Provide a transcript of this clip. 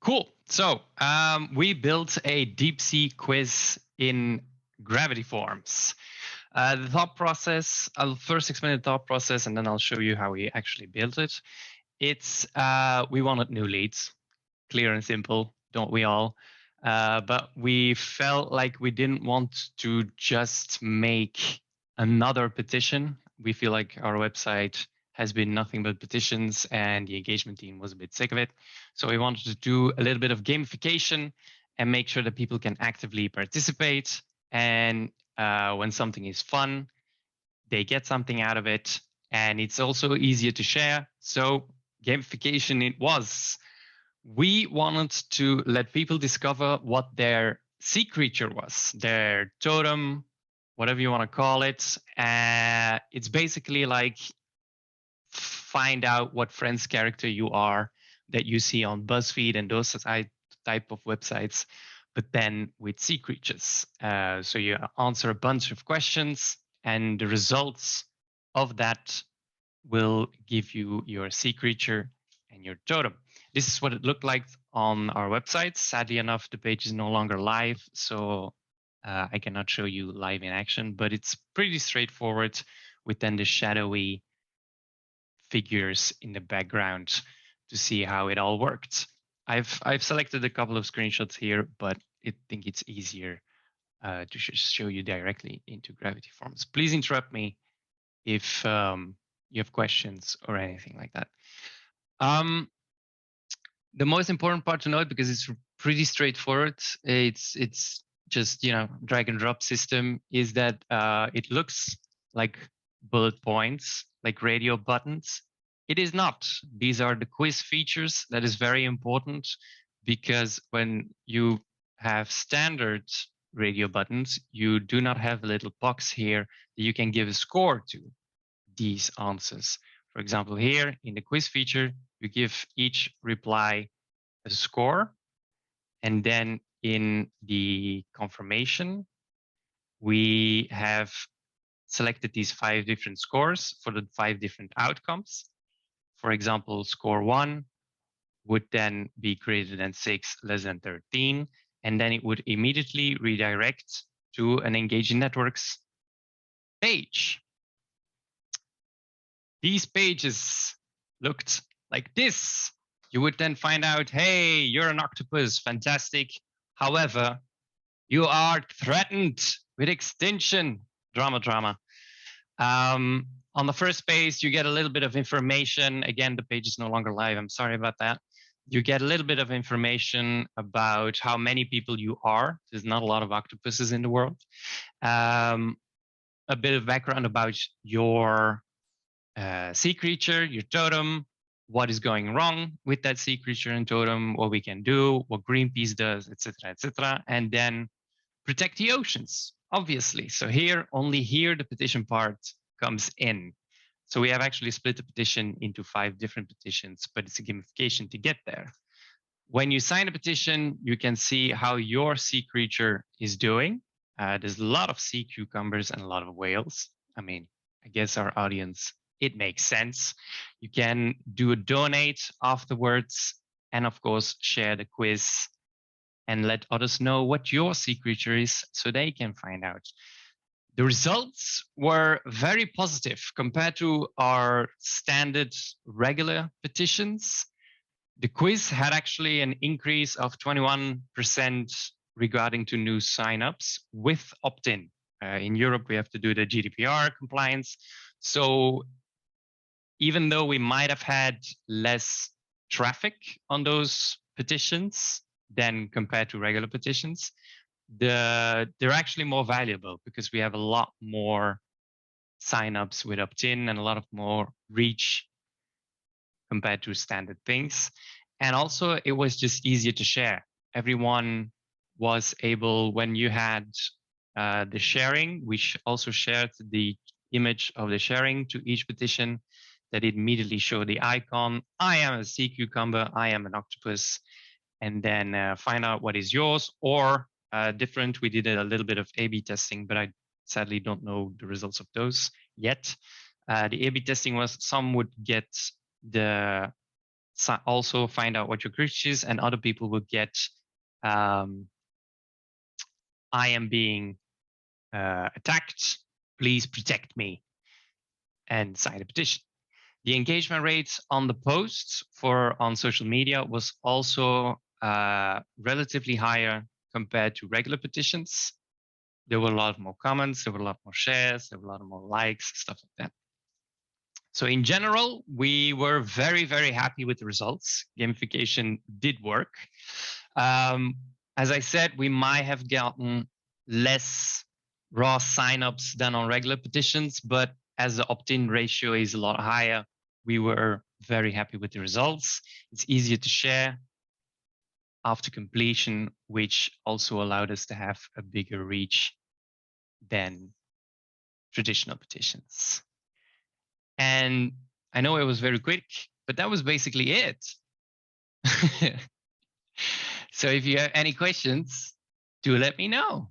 Cool. So we built a deep sea quiz in Gravity Forms. The thought process, I'll first explain the thought process and then I'll show you how we actually built it. It's we wanted new leads, clear and simple, don't we all? But we felt like we didn't want to just make another petition. We feel like our website has been nothing but petitions and the engagement team was a bit sick of it. So we wanted to do a little bit of gamification and make sure that people can actively participate. And when something is fun, they get something out of it. And it's also easier to share. So gamification it was. We wanted to let people discover what their sea creature was, their totem, whatever you want to call it. It's basically like find out what Friends character you are that you see on BuzzFeed and those type of websites, but then with sea creatures. So you answer a bunch of questions and the results of that will give you your sea creature and your totem. This is what it looked like on our website. Sadly enough, the page is no longer live, so I cannot show you live in action, but it's pretty straightforward with then the shadowy figures in the background to see how it all worked. I've selected a couple of screenshots here, but I think it's easier to show you directly into Gravity Forms. Please interrupt me if you have questions or anything like that. The most important part to note, because it's pretty straightforward, it's just drag and drop system, is that it looks like bullet points, like radio buttons. It is not. These are the quiz features. That is very important because when you have standard radio buttons, you do not have a little box here that you can give a score to these answers. For example, here in the quiz feature, you give each reply a score. And then in the confirmation, we have selected these 5 different scores for the 5 different outcomes. For example, score 1 would then be greater than 6, less than 13, and then it would immediately redirect to an Engaging Networks page. These pages looked like this. You would then find out, hey, you're an octopus, fantastic. However, you are threatened with extinction. Drama. On the first page, you get a little bit of information. Again, the page is no longer live. I'm sorry about that. You get a little bit of information about how many people you are. There's not a lot of octopuses in the world. A bit of background about your sea creature, your totem, what is going wrong with that sea creature and totem, what we can do, what Greenpeace does, etc., etc., and then protect the oceans, obviously. So only here the petition part comes in. So we have actually split the petition into 5 different petitions, but it's a gamification to get there. When you sign a petition, you can see how your sea creature is doing. There's a lot of sea cucumbers and a lot of whales. I mean, I guess our audience, it makes sense. You can do a donate afterwards and of course share the quiz and let others know what your sea creature is so they can find out. The results were very positive compared to our standard regular petitions. The quiz had actually an increase of 21% regarding to new signups with opt-in. In Europe, we have to do the GDPR compliance. So even though we might have had less traffic on those petitions than compared to regular petitions, they're actually more valuable because we have a lot more signups with opt-in and a lot of more reach compared to standard things. And also it was just easier to share. Everyone was able, when you had the sharing, we also shared the image of the sharing to each petition, that it immediately showed the icon. I am a sea cucumber, I am an octopus, and then find out what is yours or different. We did a little bit of A/B testing, but I sadly don't know the results of those yet. The A/B testing was some would get the also find out what your glitch is, and other people will get, I am being attacked, please protect me, and sign a petition. The engagement rates on the posts on social media was also relatively higher compared to regular petitions. There were a lot more comments, there were a lot more shares, there were a lot more likes, stuff like that. So in general, we were very, very happy with the results. Gamification did work. As I said, we might have gotten less raw signups than on regular petitions, but as the opt-in ratio is a lot higher, we were very happy with the results. It's easier to share after completion, which also allowed us to have a bigger reach than traditional petitions. And I know it was very quick, but that was basically it. So if you have any questions, do let me know.